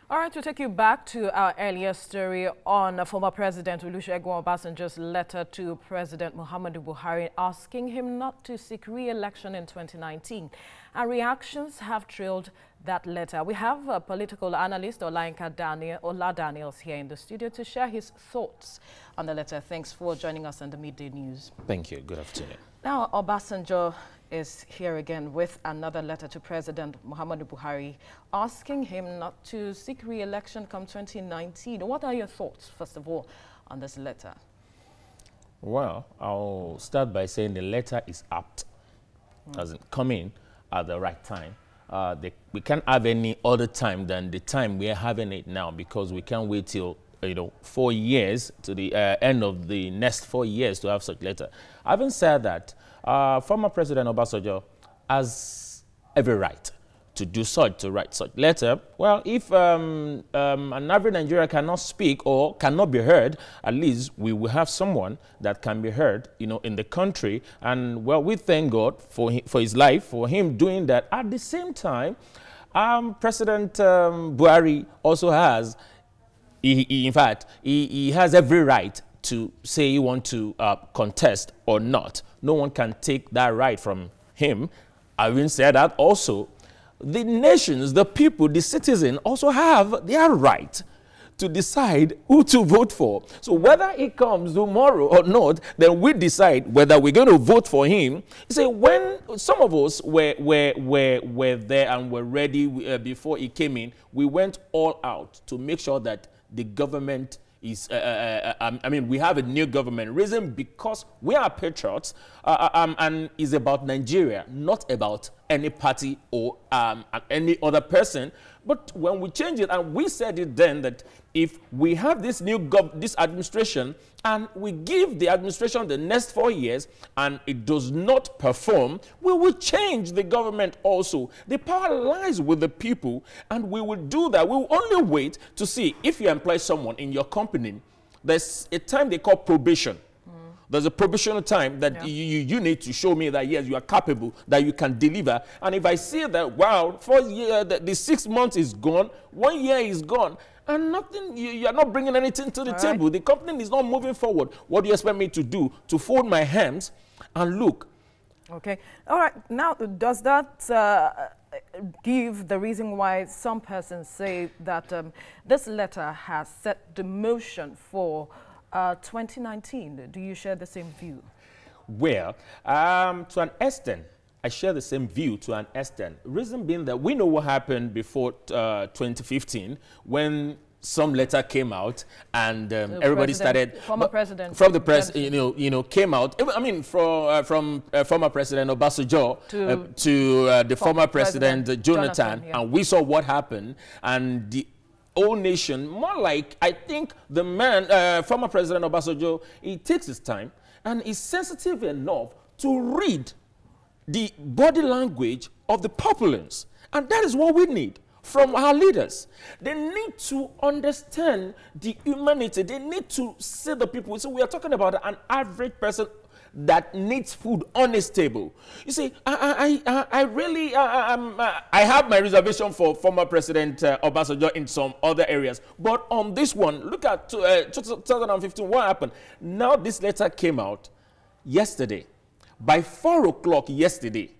All right, to take you back to our earlier story on former President Olusegun Obasanjo's letter to President Muhammadu Buhari asking him not to seek re-election in 2019. And reactions have trailed that letter. We have a political analyst, Ola Daniels, here in the studio to share his thoughts on the letter. Thanks for joining us on the Midday News. Thank you. Good afternoon. Now, Obasanjo is here again with another letter to President Muhammadu Buhari asking him not to seek re-election come 2019. What are your thoughts, first of all, on this letter? Well, I'll start by saying the letter is apt, doesn't come in at the right time. We can't have any other time than the time we're having it now, because we can't wait till 4 years to the end of the next 4 years to have such letter. Having said that, former President Obasanjo has every right to do such, to write such letter. Well, if an average Nigerian cannot speak or cannot be heard, at least we will have someone that can be heard, in the country. And well, we thank God for his life, for him doing that. At the same time, President Buhari also has, in fact, he has every right to say he wants to contest or not. No one can take that right from him. Having said that, also, the nations, the people, the citizens also have their right to decide who to vote for. So whether he comes tomorrow or not, then we decide whether we're going to vote for him. You see, when some of us were there and were ready before he came in, we went all out to make sure that the government is, we have a new government. Reason because we are patriots, and it's about Nigeria, not about any party or any other person. But when we change it, and we said it then, that if we have this new this administration, and we give the administration the next 4 years, and it does not perform, we will change the government also. The power lies with the people, and we will do that. We will only wait to see if you employ someone in your company. There's a time they call probation. There's a probational time that you need to show me that, yes, you are capable, that you can deliver. And if I see that, wow, 4 years, the 6 months is gone, 1 year is gone, and nothing, you are not bringing anything to the table. Right. The company is not moving forward. What do you expect me to do? To fold my hands and look? Okay. All right. Now, does that give the reason why some persons say that this letter has set the motion for 2019. Do you share the same view? Well, to an extent, I share the same view to an extent. Reason being that we know what happened before 2015 when some letter came out and everybody started. Former president. From the press, came out. I mean, from former President Obasanjo to the former President Jonathan, and we saw what happened, and the whole nation, more like, I think the man, former President Obasanjo, he takes his time and is sensitive enough to read the body language of the populace. And that is what we need from our leaders. They need to understand the humanity. They need to see the people. So we are talking about an average person that needs food on his table. You see, I really have my reservation for former President Obasanjo in some other areas. But on this one, look at 2015, what happened? Now this letter came out yesterday. By 4 o'clock yesterday,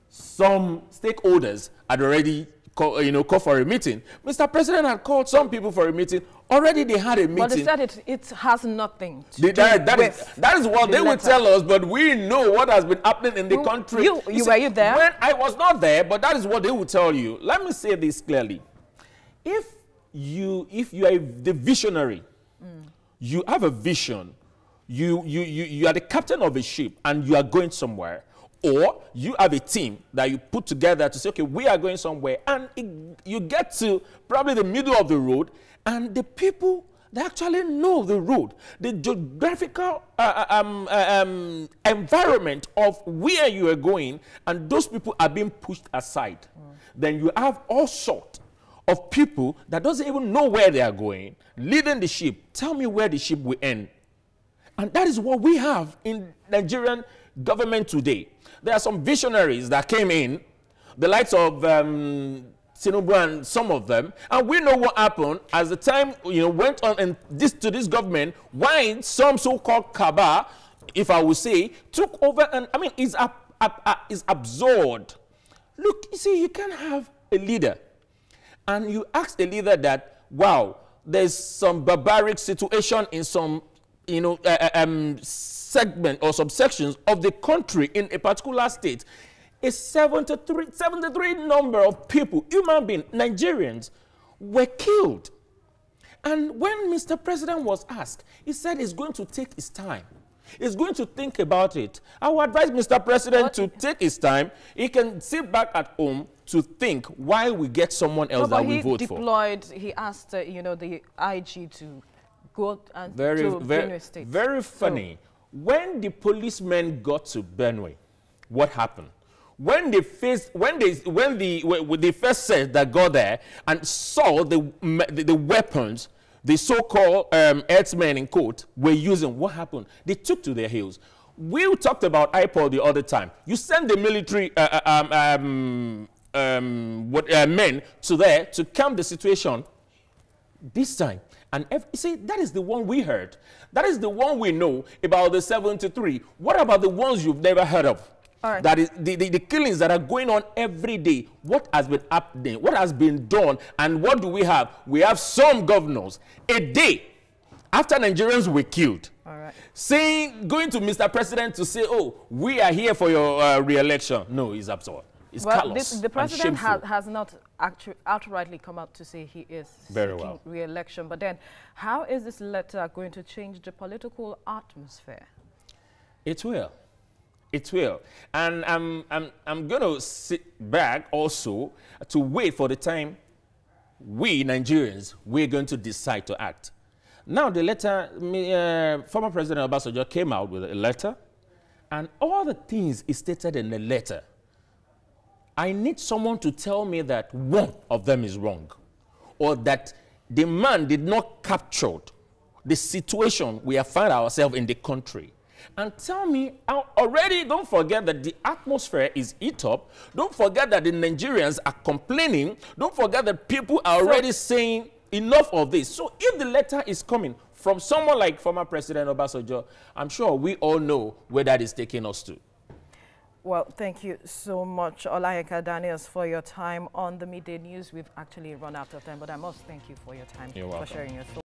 some stakeholders had already called for a meeting. Mr. President had called some people for a meeting. Already they had a meeting. But they said it has nothing to do that is what they will tell us, but we know what has been happening in the country. Were you there? When I was not there, but that is what they will tell you. Let me say this clearly. If you are the visionary, you have a vision, you are the captain of a ship and you are going somewhere, or you have a team that you put together to say, okay, we are going somewhere, and you get to probably the middle of the road, and the people, they actually know the road, the geographical environment of where you are going, and those people are being pushed aside. Then you have all sorts of people that doesn't even know where they are going, leading the ship. Tell me where the ship will end. And that is what we have in Nigerian government today. There are some visionaries that came in, the likes of Tinubu and some of them, and we know what happened as the time went on, and this government, why some so-called cabal, if I would say, took over, and I mean, it's absurd. Look, you see, you can't have a leader, and you ask a leader that, wow, there's some barbaric situation in some, segment or subsections of the country in a particular state. A 73 number of people, human beings, Nigerians, were killed. And when Mr. President was asked, he said he's going to take his time. He's going to think about it. I would advise Mr. President to take his time. He can sit back at home to think why we get someone else that we vote for. He asked, the IG to go and to Benue State. Very funny. So, when the policemen got to Benue, what happened? When they first set that got there and saw the weapons the so-called herdsmen in quote were using, what happened? They took to their heels. We talked about IPOL the other time. You send the military men to there to calm the situation. This time, and you see, that is the one we heard. That is the one we know about the 73. What about the ones you've never heard of? All right. That is the killings that are going on every day. What has been happening? What has been done? And what do we have? We have some governors a day after Nigerians were killed, all right, going to Mr. President to say, "Oh, we are here for your re-election." No, it's absurd. It's callous. The president has not outrightly come out to say he is seeking re-election. But then, how is this letter going to change the political atmosphere? It will. It will. And I'm going to sit back also to wait for the time we, Nigerians, we're going to decide to act. Now, the letter, former President Obasanjo came out with a letter, and all the things is stated in the letter. I need someone to tell me that one of them is wrong, or that the man did not capture the situation we have found ourselves in the country. And tell me, already don't forget that the atmosphere is heat up. Don't forget that the Nigerians are complaining. Don't forget that people are already saying enough of this. So if the letter is coming from someone like former President Obasanjo, I'm sure we all know where that is taking us to. Well, thank you so much, Ola Daniels, for your time on the Midday News. We've actually run out of time, but I must thank you for your time, for sharing your thoughts.